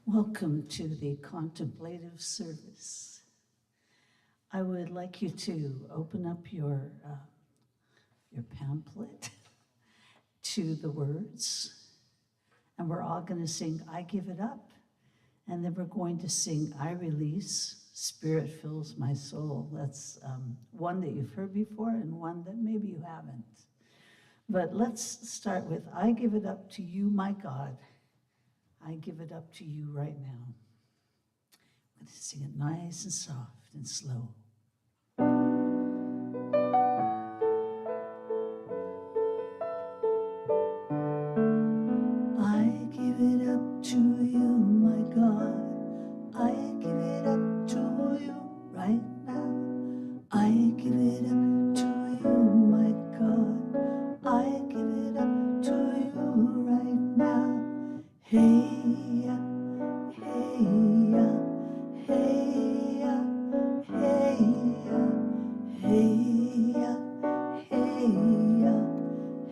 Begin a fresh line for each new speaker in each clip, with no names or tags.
Welcome to the contemplative service. I would like you to open up your pamphlet to the words, and we're all going to sing "I Give It Up," and then we're going to sing "I Release, Spirit Fills My Soul." That's one that you've heard before and one that maybe you haven't. But let's start with "I give it up to you, my God. I give it up to you right now." I'm going to sing it nice and soft and slow. I give it up to you, my God. I give it up to you right now. I give it up to you, my God. I give it up to you right now. Hey, hey, hey, hey, hey,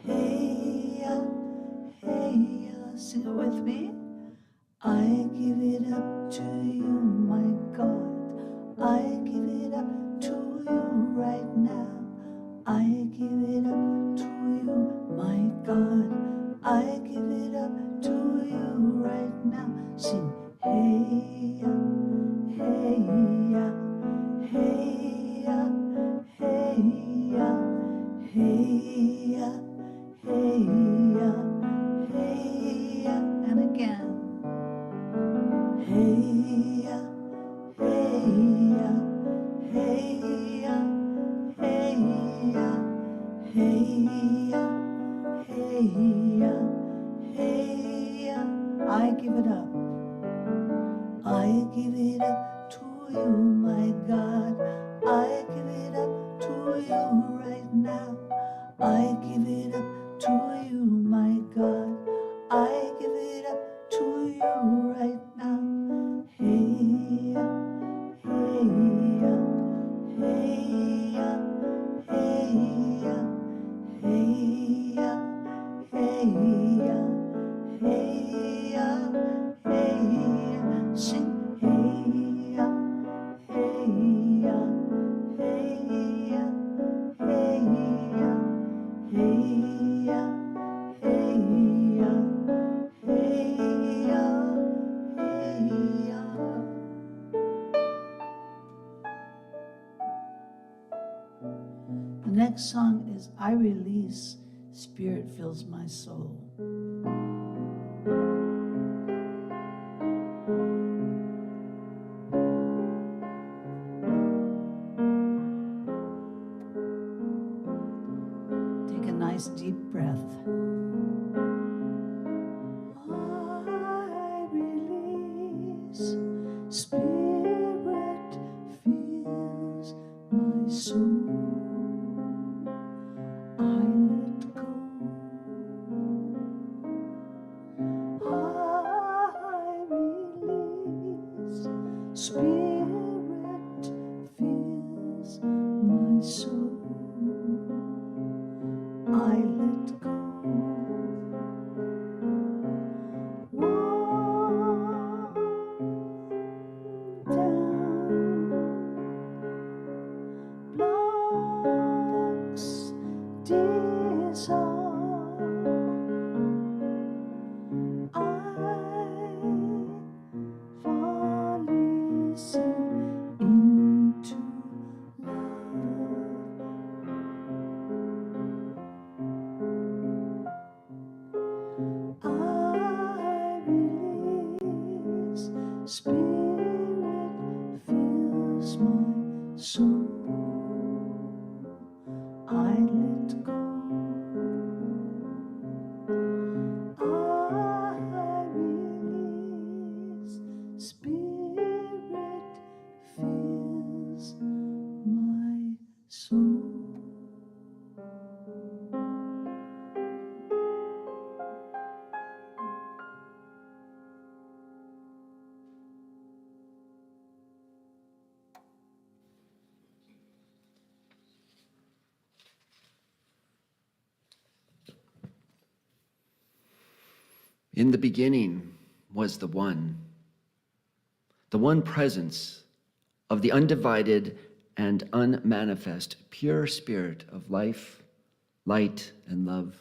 hey, hey, sing it with me. I give it up to you, my God. I give it up to you right now. I give it up to you, my God. I give it up to you right now. Sing, hey, hey, hey, hey, hey, hey, and again. Hey, hey, hey, hey, hey, hey, I give it up. I give it up to you, my God. I give it up to you right now. I give it up to you, my God. I give it up to you right now. Hey, hey, hey, hey, hey, hey, hey, sing, hey, hey, hey, The next song is "I Release, Spirit Fills My Soul." Take a nice deep breath. I release, Spirit fills my soul. I let go. I release, Spirit fills my soul. I let go. Blocks dissolve. I fall easy into love. I release, Spirit fills my soul. I let go. I release, Spirit fills my soul.
In the beginning was the One, the one presence of the undivided and unmanifest pure spirit of life, light, and love.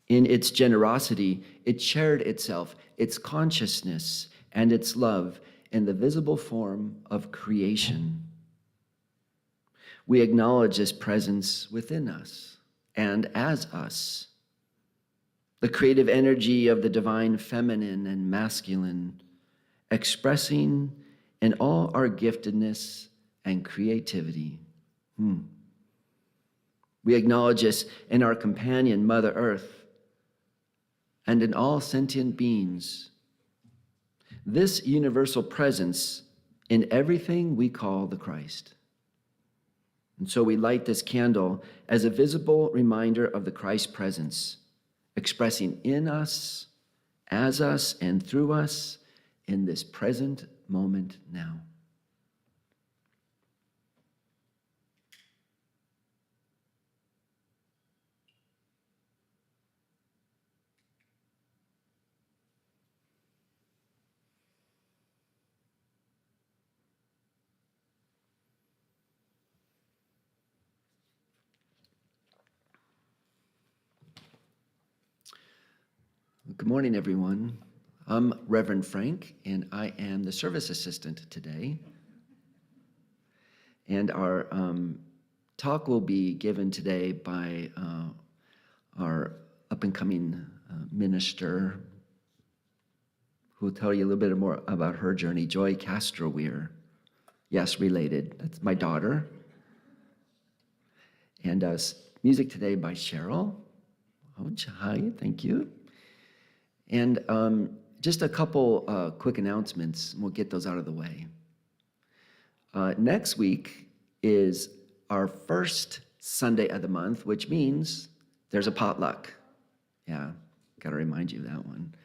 In its generosity, it shared itself, its consciousness, and its love in the visible form of creation. We acknowledge this presence within us and as us. The creative energy of the divine feminine and masculine, expressing in all our giftedness and creativity. We acknowledge this in our companion, Mother Earth, and in all sentient beings. This universal presence in everything we call the Christ. And so we light this candle as a visible reminder of the Christ presence, expressing in us, as us, and through us in this present moment now. Good morning, everyone. I'm Reverend Frank, and I am the service assistant today. And our talk will be given today by our up-and-coming minister, who will tell you a little bit more about her journey, Joy Castro-Weir. Yes, related. That's my daughter. And music today by Cheryl. Oh, hi, thank you. And just a couple quick announcements, and we'll get those out of the way. Next week is our first Sunday of the month, which means there's a potluck. Yeah, got to remind you of that one.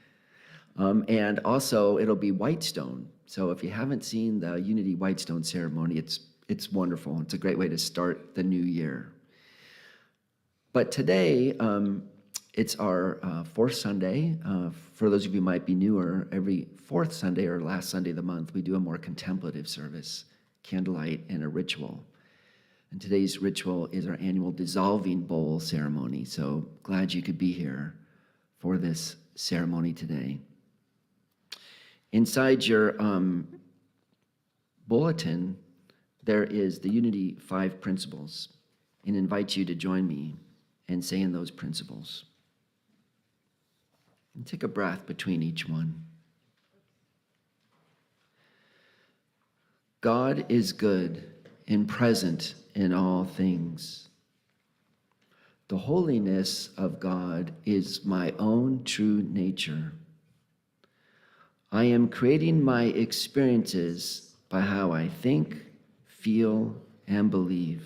And also, it'll be Whitestone. So if you haven't seen the Unity Whitestone ceremony, it's wonderful. It's a great way to start the new year. But today, it's our fourth Sunday. For those of you who might be newer, every fourth Sunday or last Sunday of the month, we do a more contemplative service, candlelight, and a ritual. And today's ritual is our annual dissolving bowl ceremony. So glad you could be here for this ceremony today. Inside your bulletin, there is the Unity 5 principles, and invite you to join me in saying those principles. And take a breath between each one. God is good and present in all things. The holiness of God is my own true nature. I am creating my experiences by how I think, feel, and believe.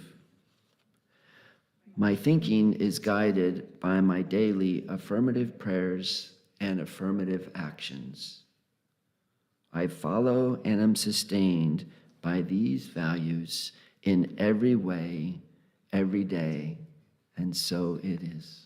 My thinking is guided by my daily affirmative prayers and affirmative actions. I follow and am sustained by these values in every way, every day, and so it is.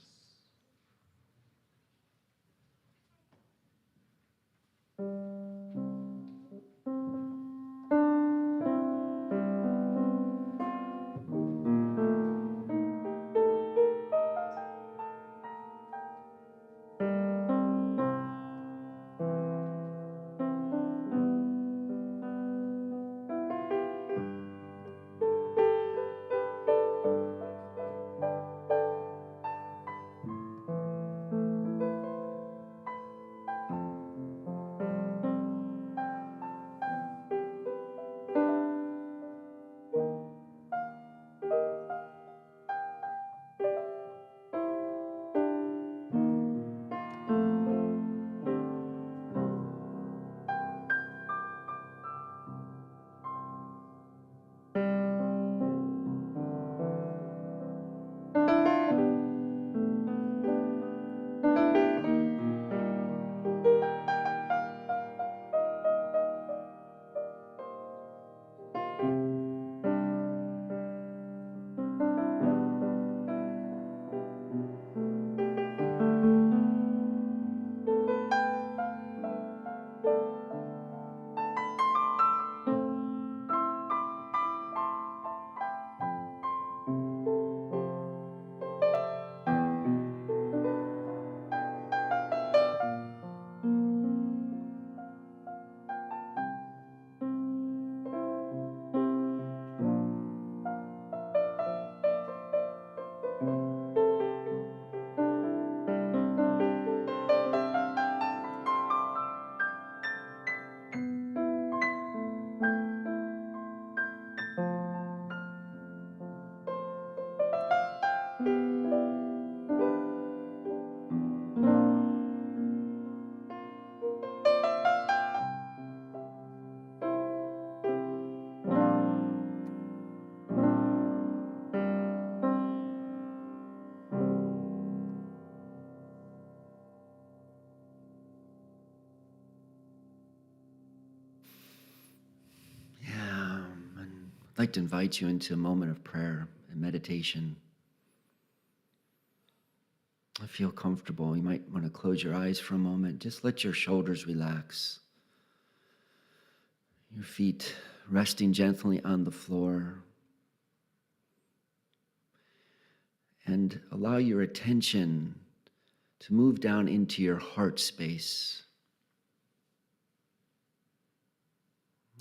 I'd like to invite you into a moment of prayer and meditation. I feel comfortable. You might want to close your eyes for a moment. Just let your shoulders relax. Your feet resting gently on the floor. And allow your attention to move down into your heart space.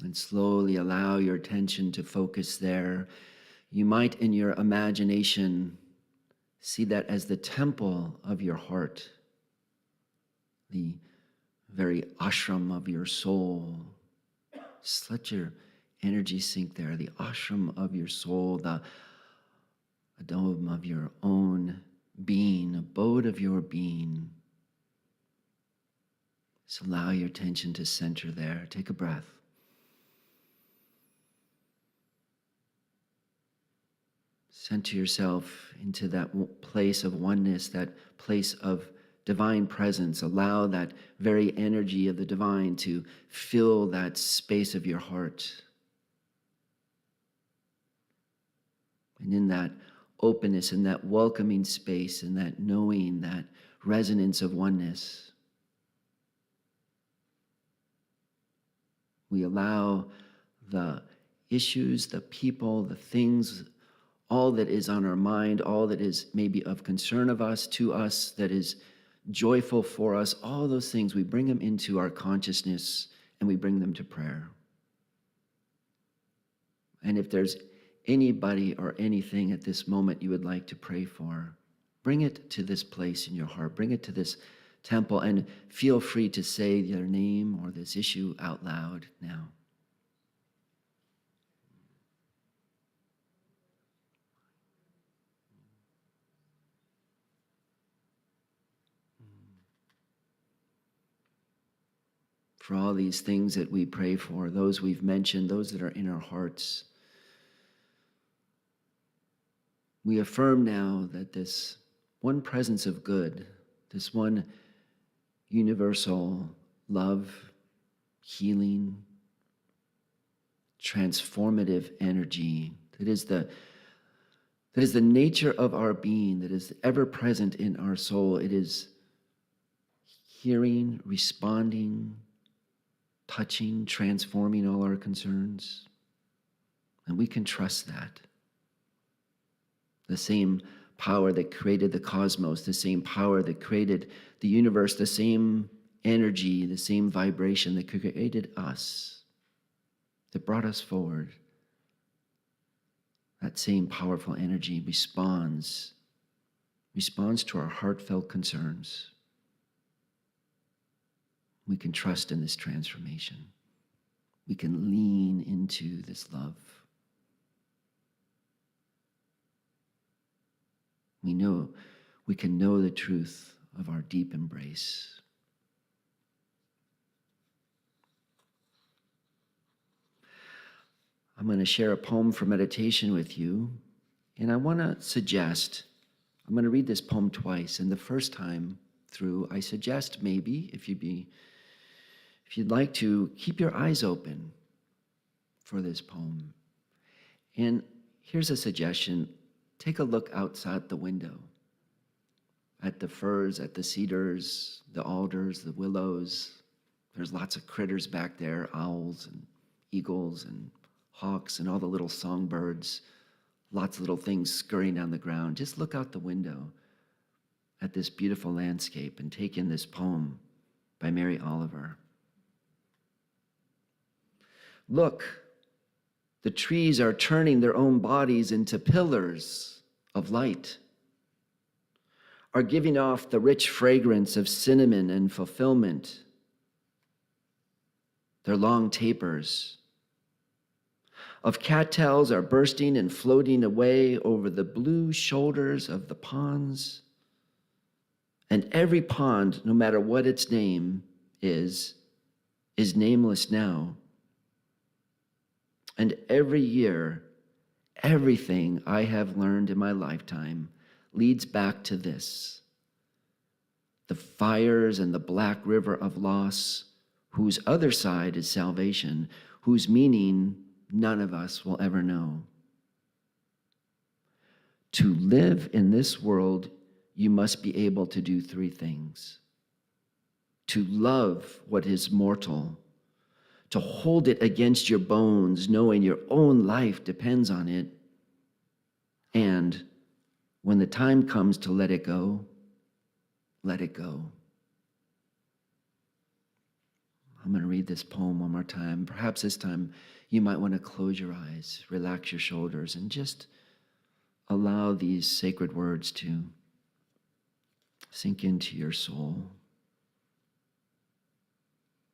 And slowly allow your attention to focus there. You might, in your imagination, see that as the temple of your heart, the very ashram of your soul. Just let your energy sink there, the ashram of your soul, the dome of your own being, abode of your being. Just allow your attention to center there. Take a breath. Center yourself into that place of oneness, that place of divine presence. Allow that very energy of the divine to fill that space of your heart. And in that openness, in that welcoming space, in that knowing, that resonance of oneness, we allow the issues, the people, the things, all that is on our mind, all that is maybe of concern of us, to us, that is joyful for us, all those things, we bring them into our consciousness and we bring them to prayer. And if there's anybody or anything at this moment you would like to pray for, bring it to this place in your heart, bring it to this temple, and feel free to say their name or this issue out loud now. For all these things that we pray for, those we've mentioned, those that are in our hearts, we affirm now that this one presence of good, this one universal love, healing, transformative energy, that is the nature of our being, that is ever present in our soul. It is hearing, responding, touching, transforming all our concerns. And we can trust that. The same power that created the cosmos, the same power that created the universe, the same energy, the same vibration that created us, that brought us forward, that same powerful energy responds to our heartfelt concerns. We can trust in this transformation. We can lean into this love. We can know the truth of our deep embrace. I'm going to share a poem for meditation with you, and I want to suggest, I'm going to read this poem twice, and the first time through, I suggest maybe, if you'd like to, keep your eyes open for this poem. And here's a suggestion. Take a look outside the window at the firs, at the cedars, the alders, the willows. There's lots of critters back there, owls and eagles and hawks and all the little songbirds, lots of little things scurrying down the ground. Just look out the window at this beautiful landscape and take in this poem by Mary Oliver. Look, the trees are turning their own bodies into pillars of light, are giving off the rich fragrance of cinnamon and fulfillment. Their long tapers of cattails are bursting and floating away over the blue shoulders of the ponds. And every pond, no matter what its name is nameless now. And every year, everything I have learned in my lifetime leads back to this: the fires and the black river of loss, whose other side is salvation, whose meaning none of us will ever know. To live in this world, you must be able to do three things: to love what is mortal, to hold it against your bones, knowing your own life depends on it, and when the time comes to let it go, let it go. I'm going to read this poem one more time. Perhaps this time you might want to close your eyes, relax your shoulders, and just allow these sacred words to sink into your soul.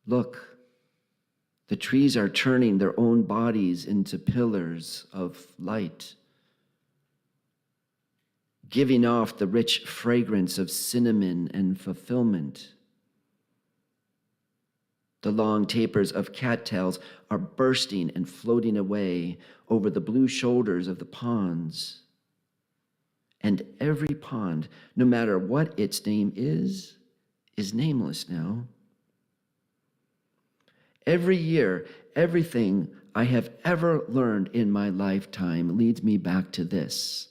Look, the trees are turning their own bodies into pillars of light, giving off the rich fragrance of cinnamon and fulfillment. The long tapers of cattails are bursting and floating away over the blue shoulders of the ponds. And every pond, no matter what its name is nameless now. Every year, everything I have ever learned in my lifetime leads me back to this: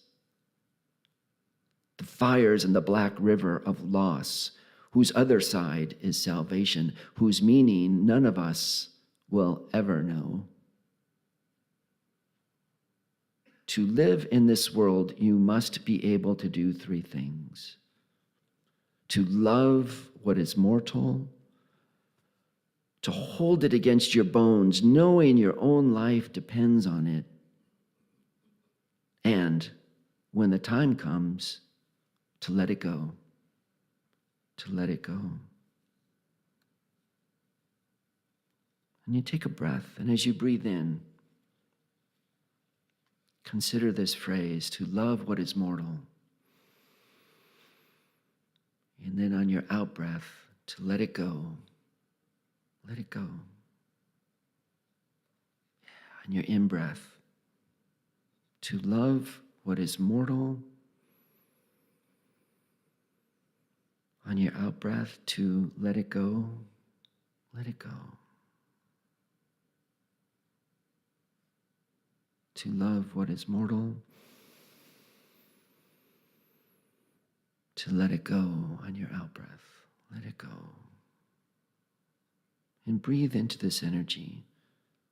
the fires in the black river of loss, whose other side is salvation, whose meaning none of us will ever know. To live in this world, you must be able to do three things: to love what is mortal, to hold it against your bones, knowing your own life depends on it, and when the time comes, to let it go, to let it go. And you take a breath, and as you breathe in, consider this phrase: to love what is mortal. And then on your out breath, to let it go. Let it go. On your in breath, to love what is mortal. On your out breath, to let it go. Let it go. To love what is mortal. To let it go on your out breath. Let it go. And breathe into this energy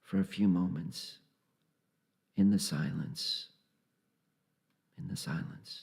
for a few moments in the silence. In the silence.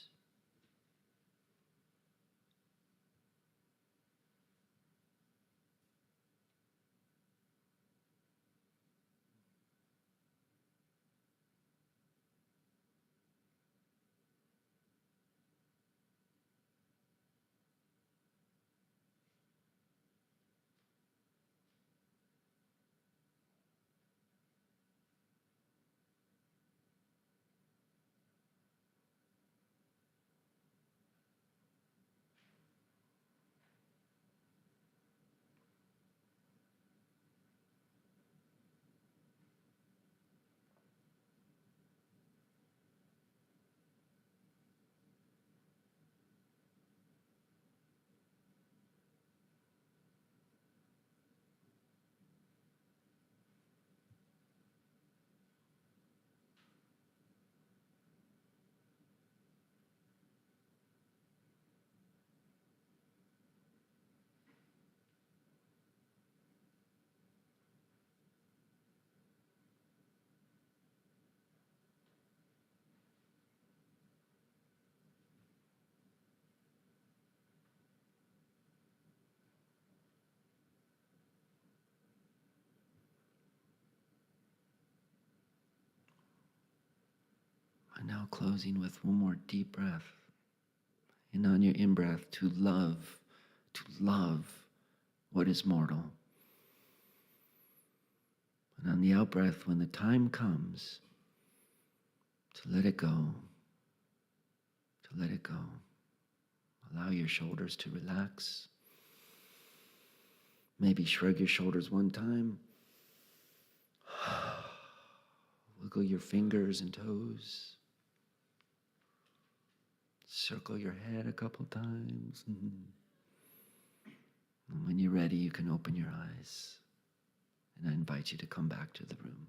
And now closing with one more deep breath. And on your in-breath, to love what is mortal. And on the out-breath, when the time comes, to let it go, to let it go. Allow your shoulders to relax. Maybe shrug your shoulders one time. Wiggle your fingers and toes. Circle your head a couple times. And when you're ready, you can open your eyes. And I invite you to come back to the room.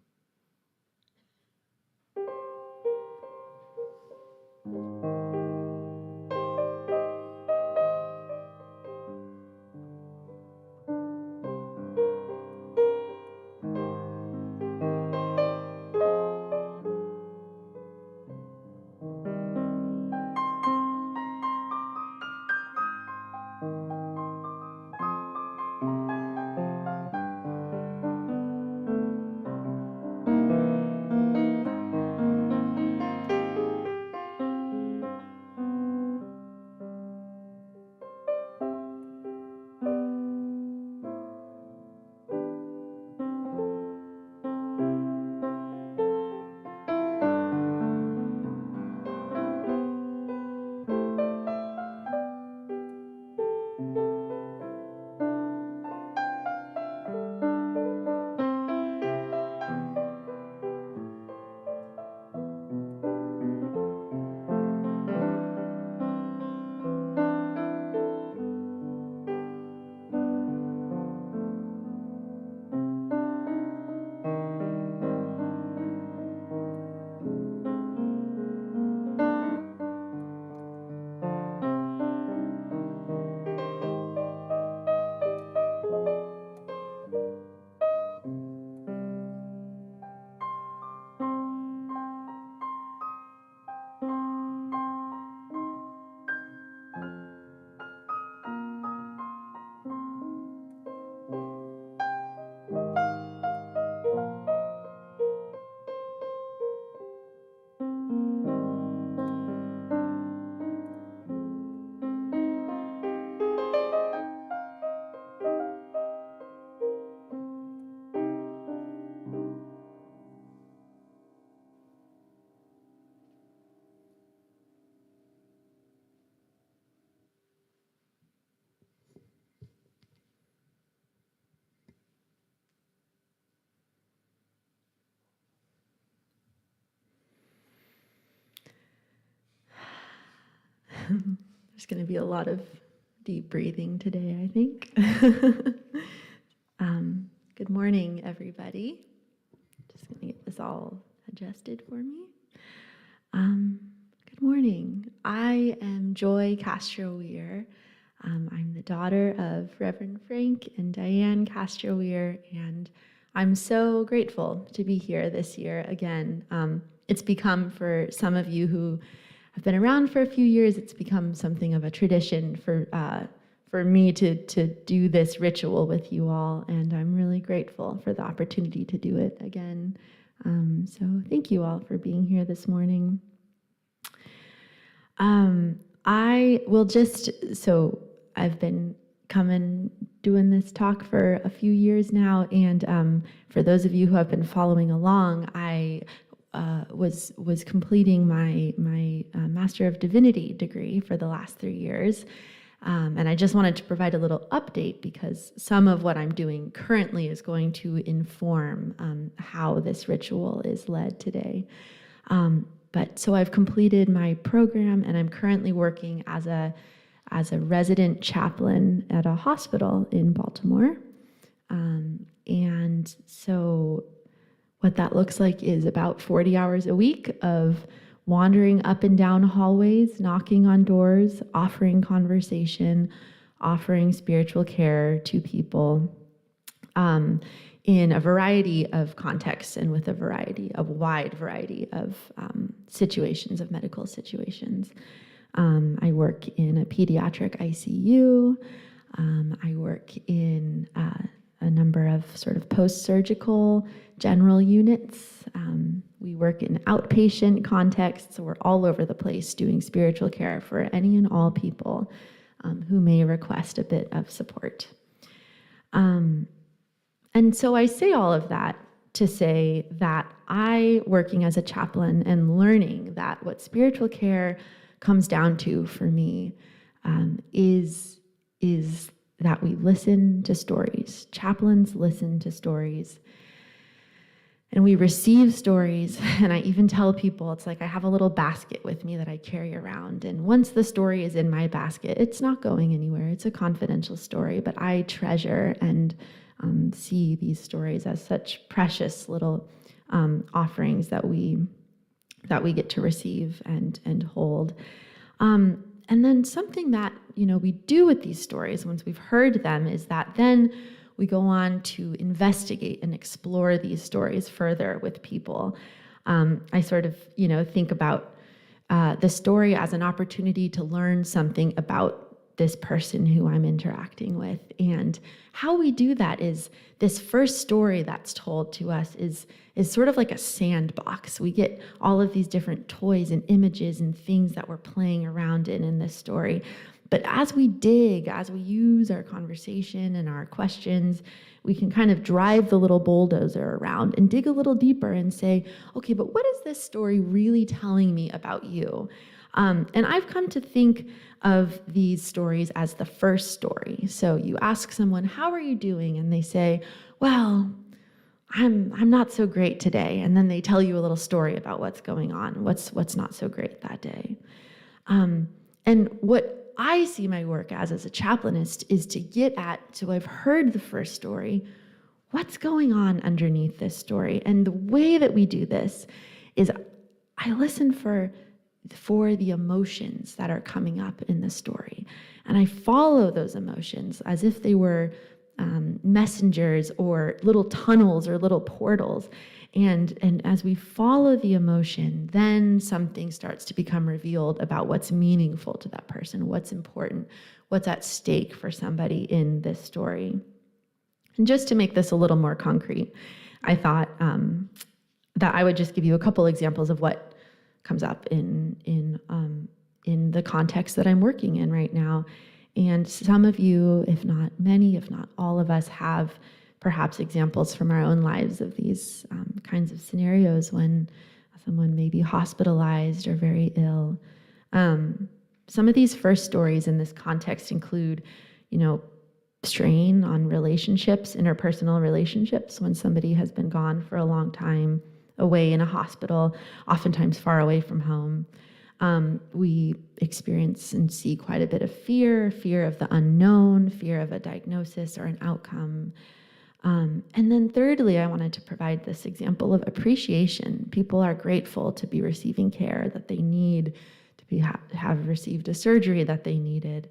There's going to be a lot of deep breathing today, I think. Good morning, everybody. Just going to get this all adjusted for me. Good morning. I am Joy Castro-Weir. I'm the daughter of Reverend Frank and Diane Castro-Weir, and I'm so grateful to be here this year again. It's become, for some of you who have been around for a few years, it's become something of a tradition for me to do this ritual with you all, and I'm really grateful for the opportunity to do it again. So thank you all for being here this morning. I will I've been coming doing this talk for a few years now, and for those of you who have been following along, I was completing my Master of Divinity degree for the last 3 years. And I just wanted to provide a little update because some of what I'm doing currently is going to inform how this ritual is led today. So I've completed my program, and I'm currently working as a resident chaplain at a hospital in Baltimore. And so what that looks like is about 40 hours a week of wandering up and down hallways, knocking on doors, offering conversation, offering spiritual care to people in a variety of contexts and with a wide variety of situations, of medical situations. I work in a pediatric ICU. I work in a number of sort of post-surgical general units. We work in outpatient contexts, so we're all over the place doing spiritual care for any and all people who may request a bit of support. And so I say all of that to say that I, working as a chaplain and learning that what spiritual care comes down to for me is that we listen to stories. Chaplains listen to stories. And we receive stories, and I even tell people, it's like I have a little basket with me that I carry around, and once the story is in my basket, it's not going anywhere. It's a confidential story, but I treasure and see these stories as such precious little offerings that we that we get to receive and hold. And then something that, we do with these stories once we've heard them is that then we go on to investigate and explore these stories further with people. I sort of, think about the story as an opportunity to learn something about this person who I'm interacting with. And how we do that is this first story that's told to us is sort of like a sandbox. We get all of these different toys and images and things that we're playing around in this story. But as we dig, as we use our conversation and our questions, we can kind of drive the little bulldozer around and dig a little deeper and say, okay, but what is this story really telling me about you? And I've come to think of these stories as the first story. So you ask someone, how are you doing? And they say, well, I'm not so great today. And then they tell you a little story about what's going on, what's not so great that day. And what I see my work as a chaplainist is to get at, so I've heard the first story, what's going on underneath this story? And the way that we do this is I listen for the emotions that are coming up in the story. And I follow those emotions as if they were messengers or little tunnels or little portals. And as we follow the emotion, then something starts to become revealed about what's meaningful to that person, what's important, what's at stake for somebody in this story. And just to make this a little more concrete, I thought that I would just give you a couple examples of what comes up in the context that I'm working in right now. And some of you, if not many, if not all of us, have perhaps examples from our own lives of these kinds of scenarios when someone may be hospitalized or very ill. Some of these first stories in this context include, strain on relationships, interpersonal relationships, when somebody has been gone for a long time, away in a hospital, oftentimes far away from home. We experience and see quite a bit of fear of the unknown, fear of a diagnosis or an outcome. And then thirdly, I wanted to provide this example of appreciation. People are grateful to be receiving care that they need, to have received a surgery that they needed.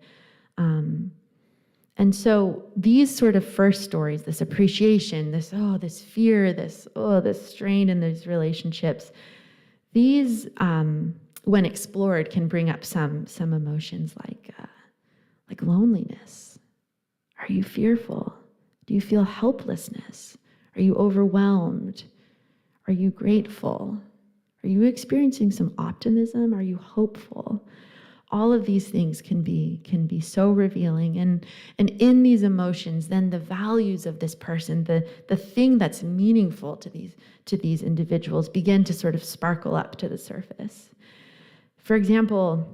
And so these sort of first stories, this appreciation, this fear, this strain in these relationships, these, when explored, can bring up some emotions like loneliness. Are you fearful? Do you feel helplessness? Are you overwhelmed? Are you grateful? Are you experiencing some optimism? Are you hopeful? All of these things can be so revealing. And in these emotions, then the values of this person, the thing that's meaningful to these individuals begin to sort of sparkle up to the surface. For example,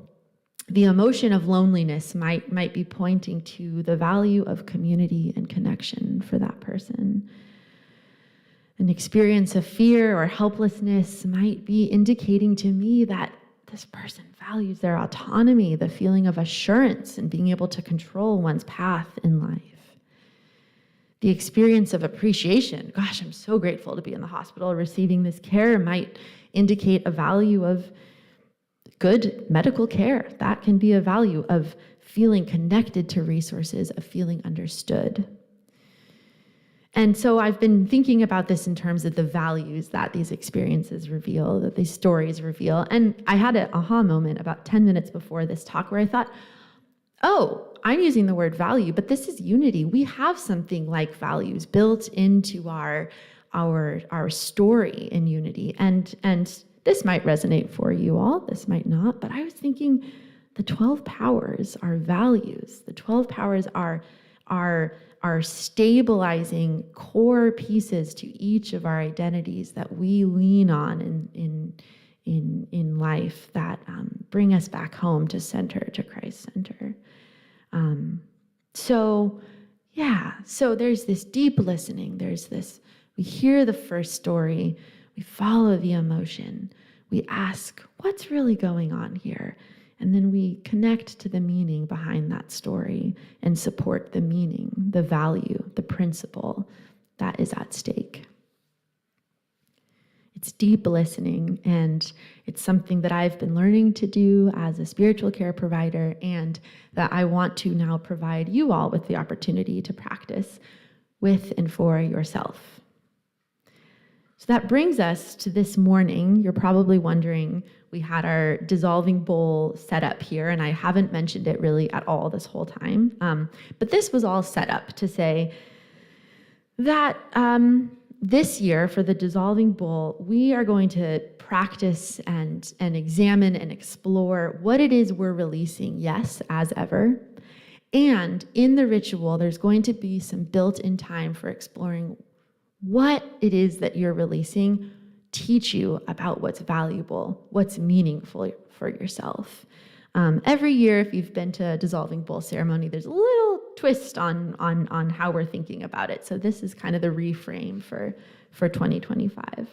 the emotion of loneliness might be pointing to the value of community and connection for that person. An experience of fear or helplessness might be indicating to me that this person values their autonomy, the feeling of assurance and being able to control one's path in life. The experience of appreciation, gosh, I'm so grateful to be in the hospital receiving this care, might indicate a value of good medical care. That can be a value of feeling connected to resources, of feeling understood. And so I've been thinking about this in terms of the values that these experiences reveal, that these stories reveal. And I had an aha moment about 10 minutes before this talk where I thought, oh, I'm using the word value, but this is unity. We have something like values built into our story in unity. And this might resonate for you all, this might not, but I was thinking the 12 powers are values. The 12 powers are stabilizing core pieces to each of our identities that we lean on in life that bring us back home to center, to Christ center. So there's this deep listening. There's this, we hear the first story, we follow the emotion, we ask, what's really going on here? And then we connect to the meaning behind that story and support the meaning, the value, the principle that is at stake. It's deep listening, and it's something that I've been learning to do as a spiritual care provider, and that I want to now provide you all with the opportunity to practice with and for yourself. So that brings us to this morning. You're probably wondering, we had our dissolving bowl set up here, and I haven't mentioned it really at all this whole time. But this was all set up to say that this year for the dissolving bowl, we are going to practice and examine and explore what it is we're releasing, yes, as ever. And in the ritual, there's going to be some built-in time for exploring what it is that you're releasing, teach you about what's valuable, what's meaningful for yourself. Every year, if you've been to a dissolving bowl ceremony, there's a little twist on how we're thinking about it. So this is kind of the reframe for 2025.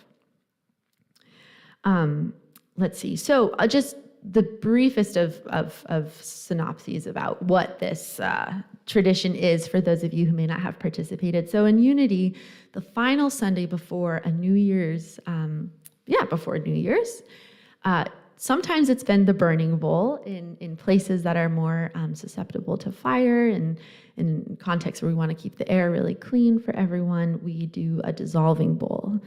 Let's see. So just the briefest of synopses about what this tradition is for those of you who may not have participated. So in Unity, the final Sunday before a New Year's, before New Year's, sometimes it's been the burning bowl in places that are more susceptible to fire, and in contexts where we want to keep the air really clean for everyone, we do a dissolving bowl,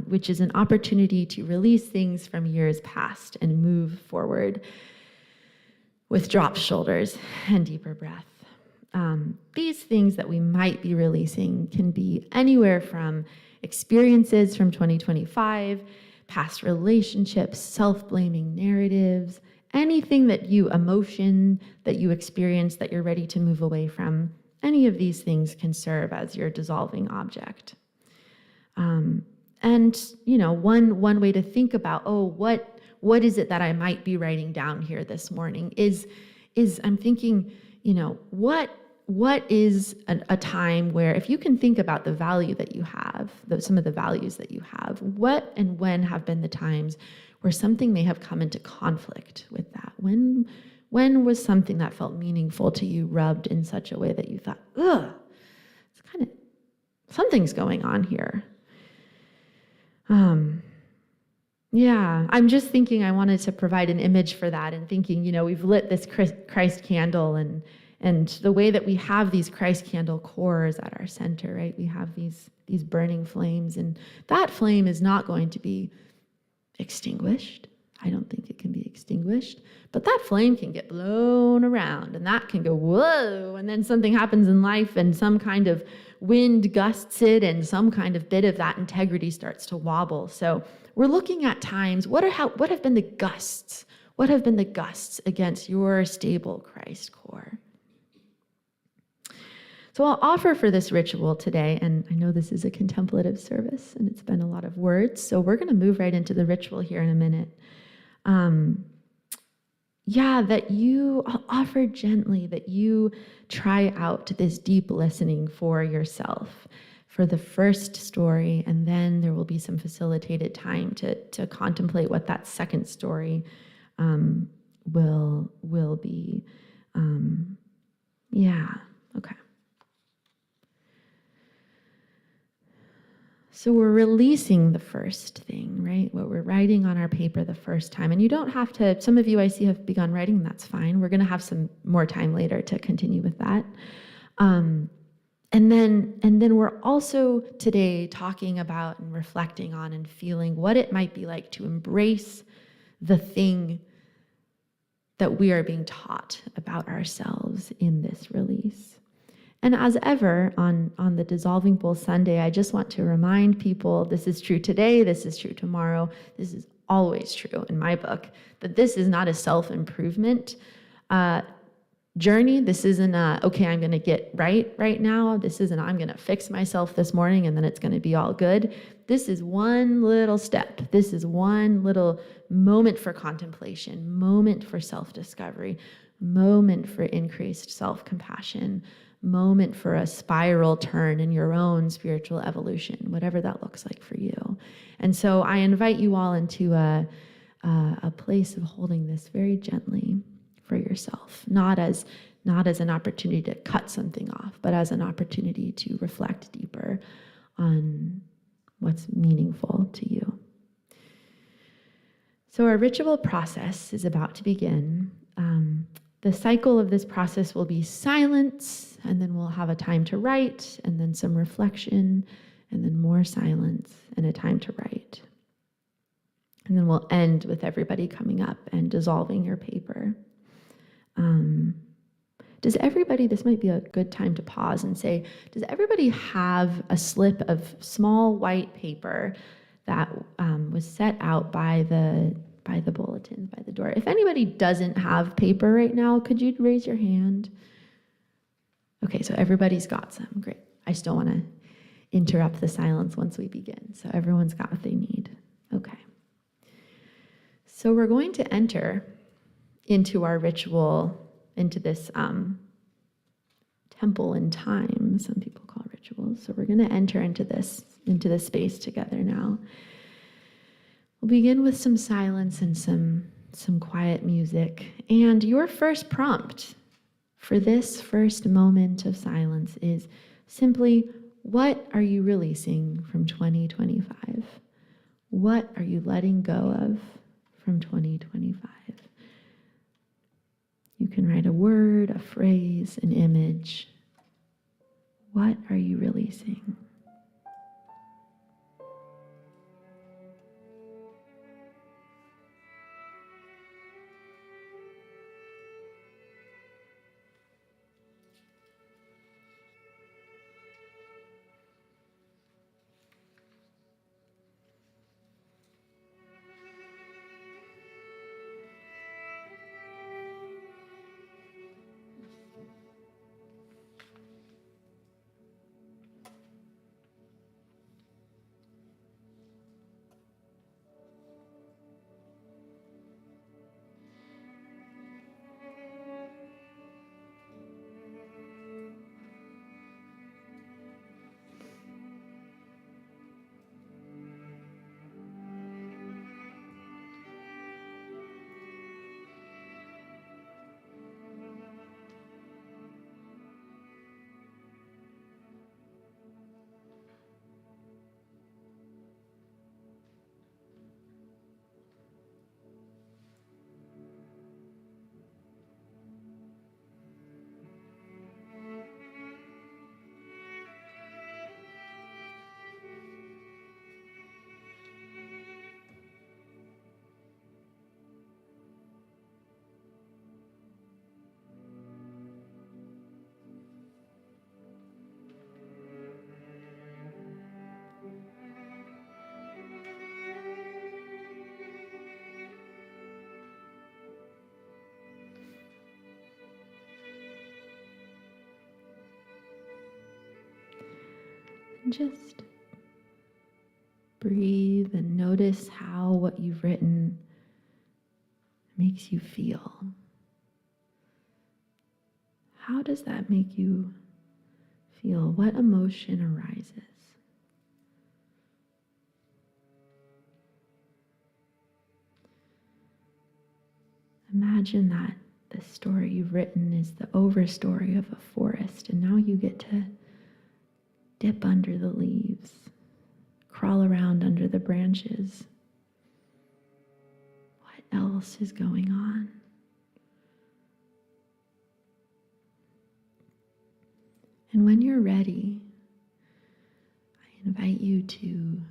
which is an opportunity to release things from years past and move forward with dropped shoulders and deeper breath. These things that we might be releasing can be anywhere from experiences from 2025, past relationships, self-blaming narratives, anything emotion that you experience that you're ready to move away from. Any of these things can serve as your dissolving object. And one way to think about, what is it that I might be writing down here this morning is I'm thinking, what is a time where, if you can think about the value that you have, some of the values that you have, what and when have been the times where something may have come into conflict with that? When was something that felt meaningful to you rubbed in such a way that you thought, it's kind of, something's going on here? I'm just thinking I wanted to provide an image for that, and thinking, we've lit this Christ candle, and the way that we have these Christ candle cores at our center, right? We have these burning flames, and that flame is not going to be extinguished. I don't think it can be extinguished, but that flame can get blown around, and that can go, whoa, and then something happens in life, and some kind of wind gusts it, and some kind of bit of that integrity starts to wobble. So we're looking at times, what have been the gusts? What have been the gusts against your stable Christ core? So I'll offer for this ritual today, and I know this is a contemplative service, and it's been a lot of words, so we're going to move right into the ritual here in a minute. I'll offer gently that you try out this deep listening for yourself for the first story, and then there will be some facilitated time to contemplate what that second story will be. Okay. So we're releasing the first thing, right? What we're writing on our paper the first time. And you don't have to, some of you I see have begun writing, that's fine. We're going to have some more time later to continue with that. And then we're also today talking about and reflecting on and feeling what it might be like to embrace the thing that we are being taught about ourselves in this release. And as ever, on the Dissolving Bowl Sunday, I just want to remind people, this is true today, this is true tomorrow, this is always true in my book, that this is not a self-improvement journey. This isn't okay, I'm going to get right now. This isn't, I'm going to fix myself this morning and then it's going to be all good. This is one little step. This is one little moment for contemplation, moment for self-discovery, moment for increased self-compassion, moment for a spiral turn in your own spiritual evolution, whatever that looks like for you. And so I invite you all into a place of holding this very gently for yourself, not as an opportunity to cut something off, but as an opportunity to reflect deeper on what's meaningful to you. So our ritual process is about to begin. The cycle of this process will be silence, and then we'll have a time to write, and then some reflection, and then more silence, and a time to write. And then we'll end with everybody coming up and dissolving your paper. Does everybody, this might be a good time to pause and say, does everybody have a slip of small white paper that was set out by the bulletin, by the door? If anybody doesn't have paper right now, could you raise your hand? Okay, so everybody's got some. Great. I just don't want to interrupt the silence once we begin. So everyone's got what they need. Okay. So we're going to enter into our ritual, into this temple in time, some people call rituals. So we're going to enter into this space together now. We'll begin with some silence and some quiet music. And your first prompt for this first moment of silence is simply, what are you releasing from 2025? What are you letting go of from 2025? You can write a word, a phrase, an image. What are you releasing? And just breathe and notice how what you've written makes you feel. How does that make you feel? What emotion arises? Imagine that the story you've written is the overstory of a forest, and now you get to dip under the leaves, crawl around under the branches. What else is going on? And when you're ready, I invite you to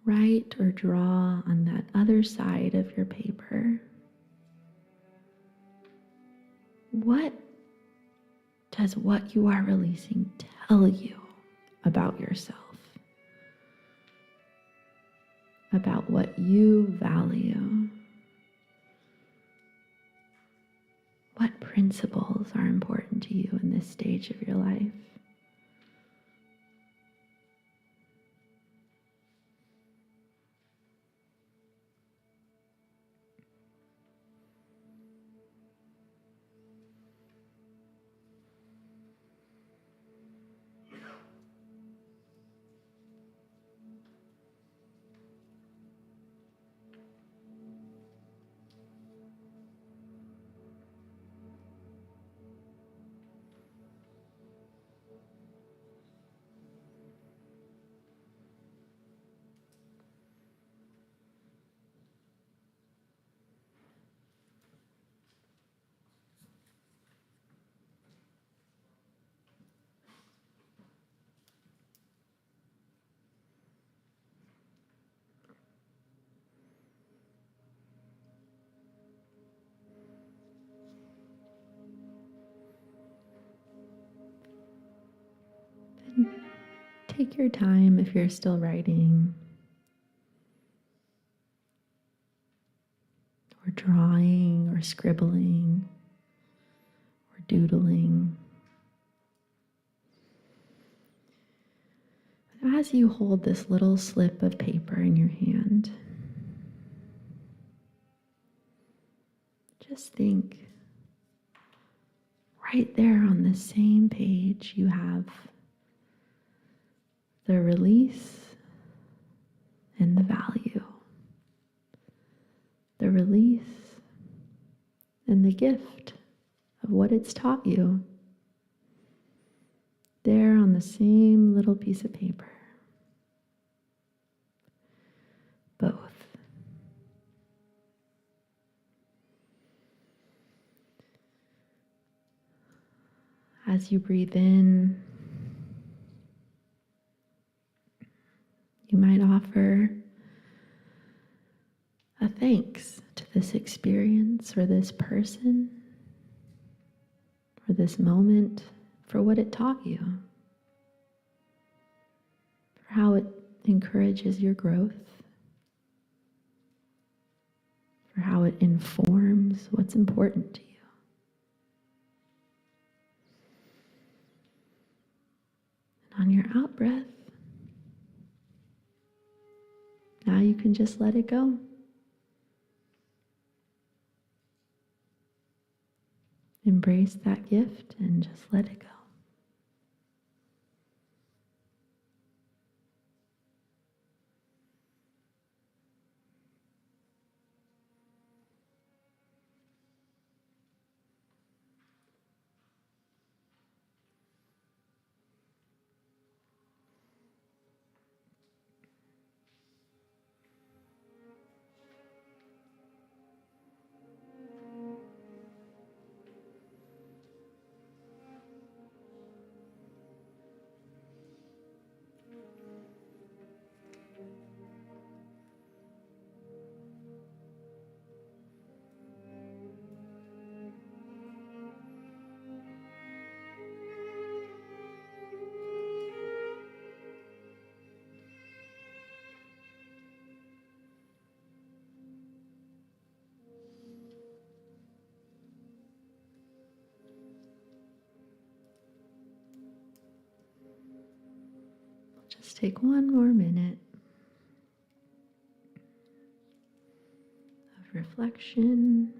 write or draw on that other side of your paper. What does what you are releasing tell you about yourself? About what you value? What principles are important to you in this stage of your life? take your time if you're still writing or drawing or scribbling or doodling. But as you hold this little slip of paper in your hand, just think, right there on the same page, you have the release and the value. The release and the gift of what it's taught you. There on the same little piece of paper. Both. As you breathe in, you might offer a thanks to this experience or this person or this moment for what it taught you, for how it encourages your growth, for how it informs what's important to you. On your out breath, now you can just let it go. Embrace that gift and just let it go. Just take one more minute of reflection.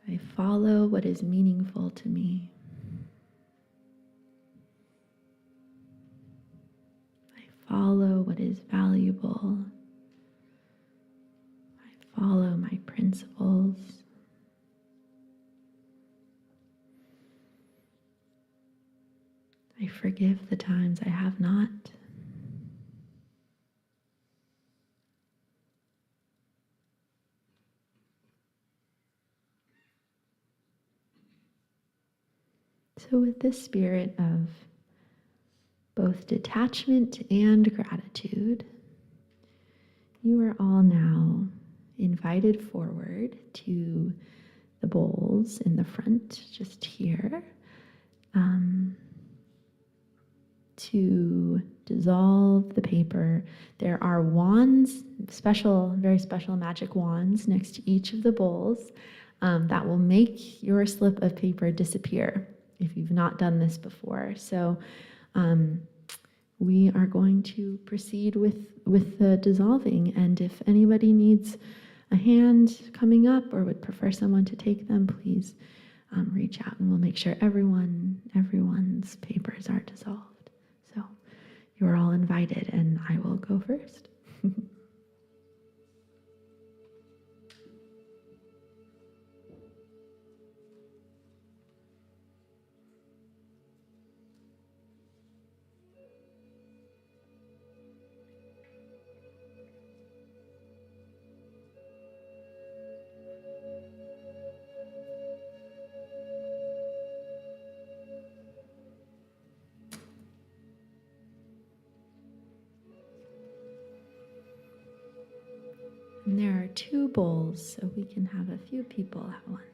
I follow what is meaningful to me. I follow what is valuable. I follow my principles. I forgive the times I have not. So with this spirit of both detachment and gratitude, you are all now invited forward to the bowls in the front, just here, to dissolve the paper. There are wands, very special magic wands next to each of the bowls that will make your slip of paper disappear if you've not done this before. So we are going to proceed with the dissolving, and if anybody needs a hand coming up or would prefer someone to take them, please reach out and we'll make sure everyone's papers are dissolved. So you're all invited, and I will go first. And there are 2 bowls, so we can have a few people at once.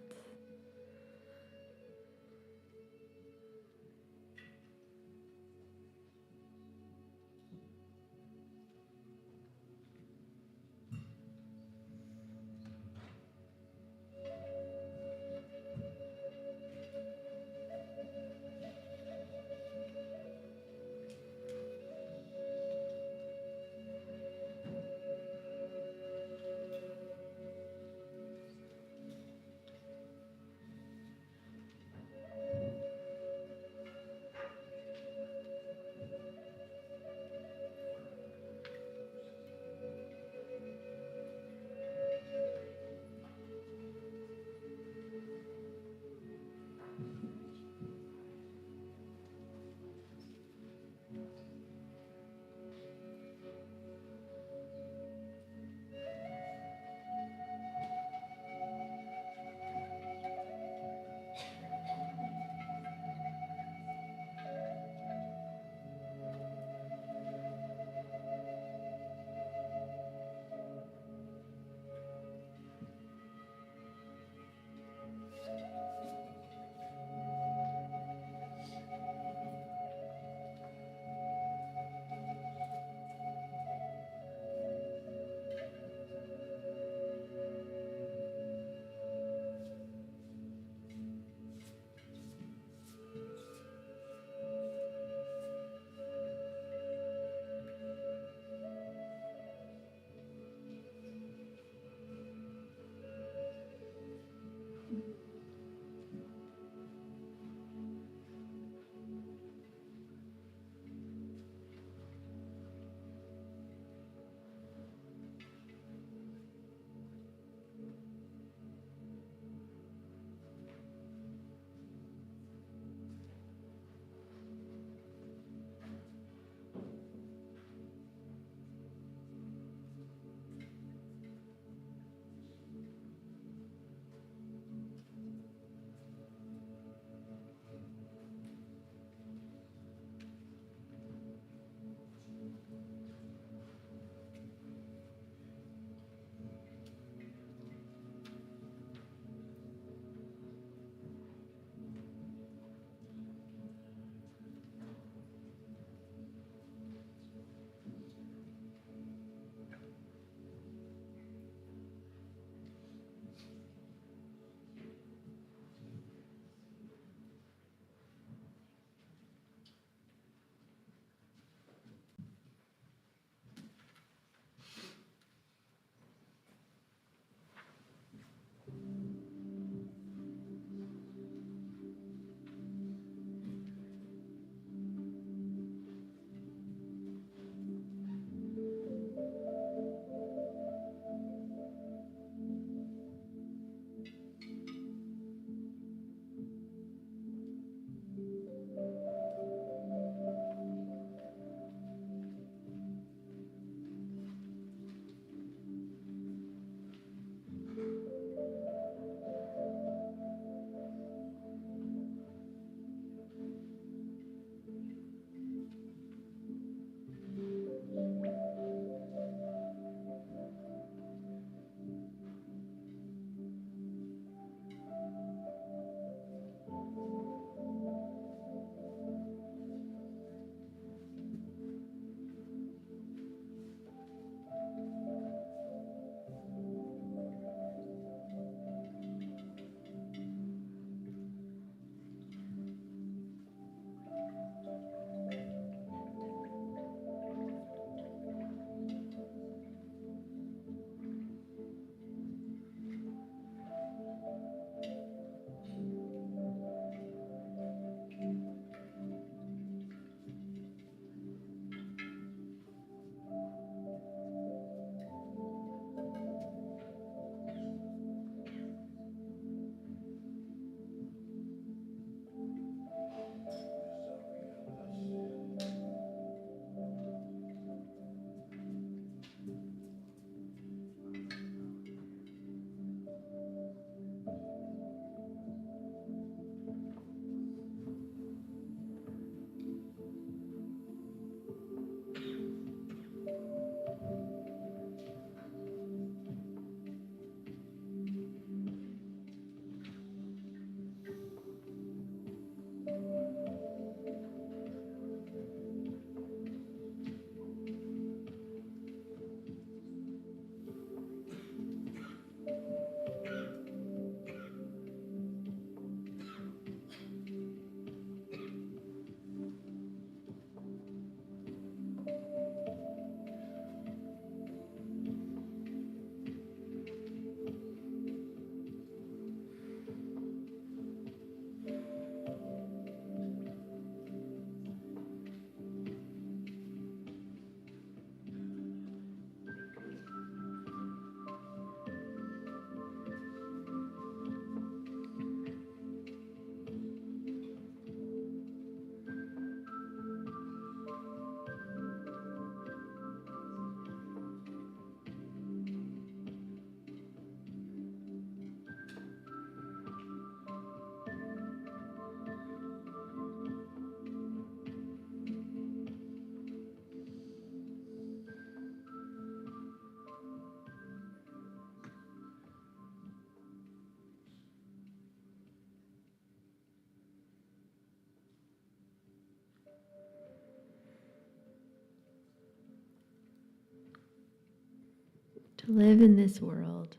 To live in this world,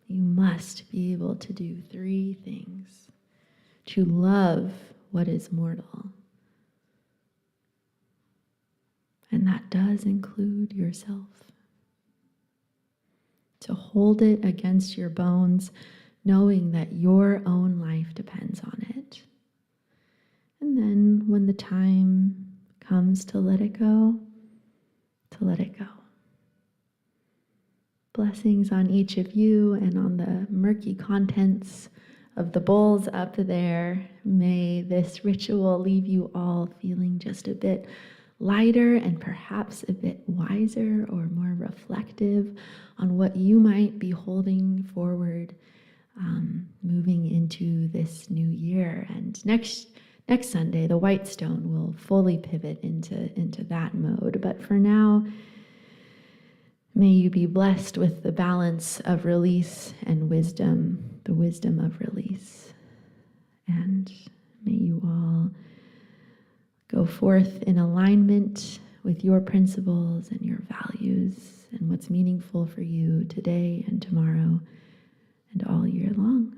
you must be able to do three things: to love what is mortal, and that does include yourself. To hold it against your bones, knowing that your own life depends on it. And then when the time comes to let it go, to let it go. Blessings on each of you and on the murky contents of the bowls up there. May this ritual leave you all feeling just a bit lighter and perhaps a bit wiser or more reflective on what you might be holding forward, moving into this new year. And next Sunday, the White Stone will fully pivot into that mode. But for now, may you be blessed with the balance of release and wisdom, the wisdom of release. And may you all go forth in alignment with your principles and your values and what's meaningful for you today and tomorrow and all year long.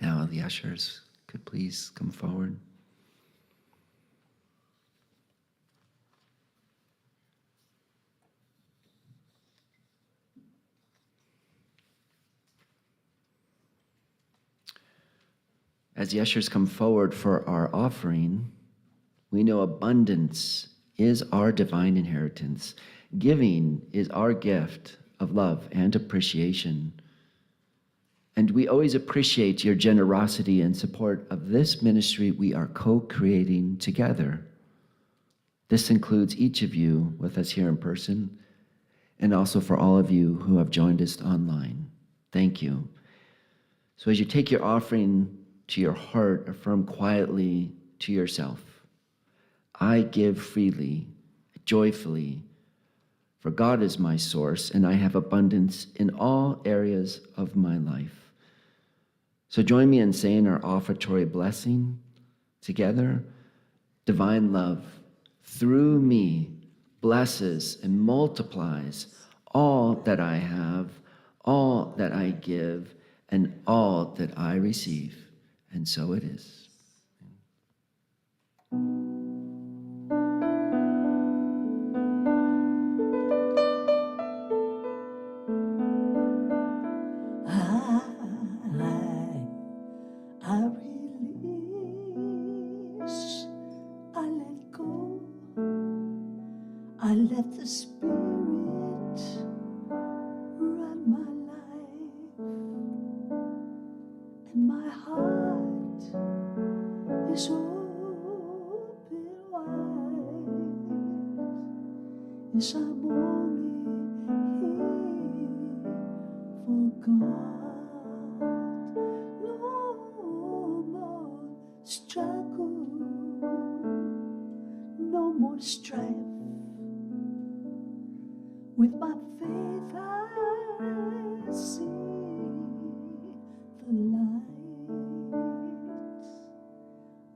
Now the ushers could please come forward. As the ushers come forward for our offering, we know abundance is our divine inheritance. Giving is our gift of love and appreciation. And we always appreciate your generosity and support of this ministry we are co-creating together. This includes each of you with us here in person, and also for all of you who have joined us online. Thank you. So as you take your offering to your heart, affirm quietly to yourself, I give freely, joyfully, for God is my source, and I have abundance in all areas of my life. So join me in saying our offertory blessing together. Divine love, through me, blesses and multiplies all that I have, all that I give, and all that I receive. And so it is.
I release, I let go, I let the Spirit run my life, and my heart is open wide. Yes, I'm only here for God. No more struggle, no more strife. With my faith I see the light.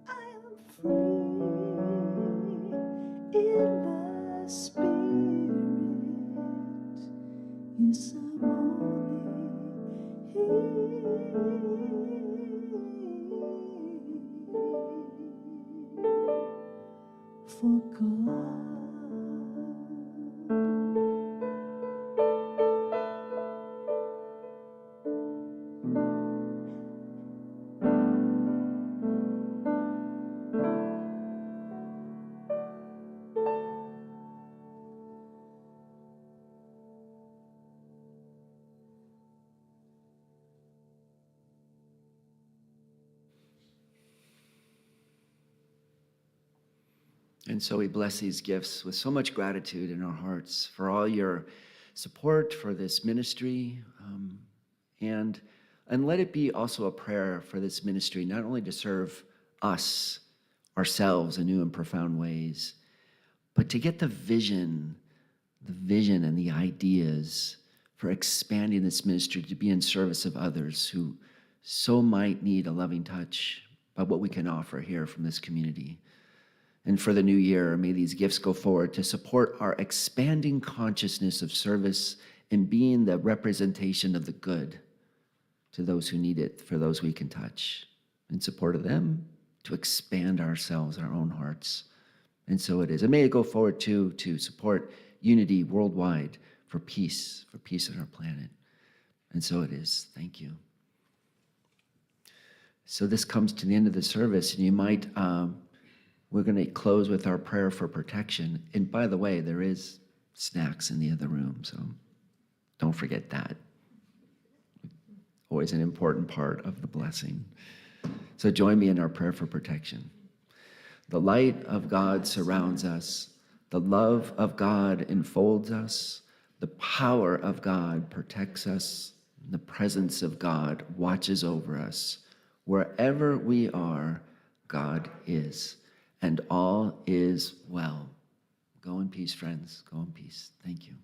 I am free in the Spirit. Yes, I'm only here for God.
And so we bless these gifts with so much gratitude in our hearts for all your support for this ministry. And let it be also a prayer for this ministry, not only to serve us, ourselves in new and profound ways, but to get the vision and the ideas for expanding this ministry to be in service of others who so might need a loving touch by what we can offer here from this community. And for the new year, may these gifts go forward to support our expanding consciousness of service and being the representation of the good to those who need it, for those we can touch, in support of them, to expand ourselves, our own hearts. And so it is. And may it go forward too to support unity worldwide for peace on our planet. And so it is. Thank you. So this comes to the end of the service, and you might, we're going to close with our prayer for protection. And by the way, there is snacks in the other room, so don't forget that. Always an important part of the blessing. So join me in our prayer for protection. The light of God surrounds us. The love of God enfolds us. The power of God protects us. The presence of God watches over us. Wherever we are, God is. And all is well. Go in peace, friends. Go in peace. Thank you.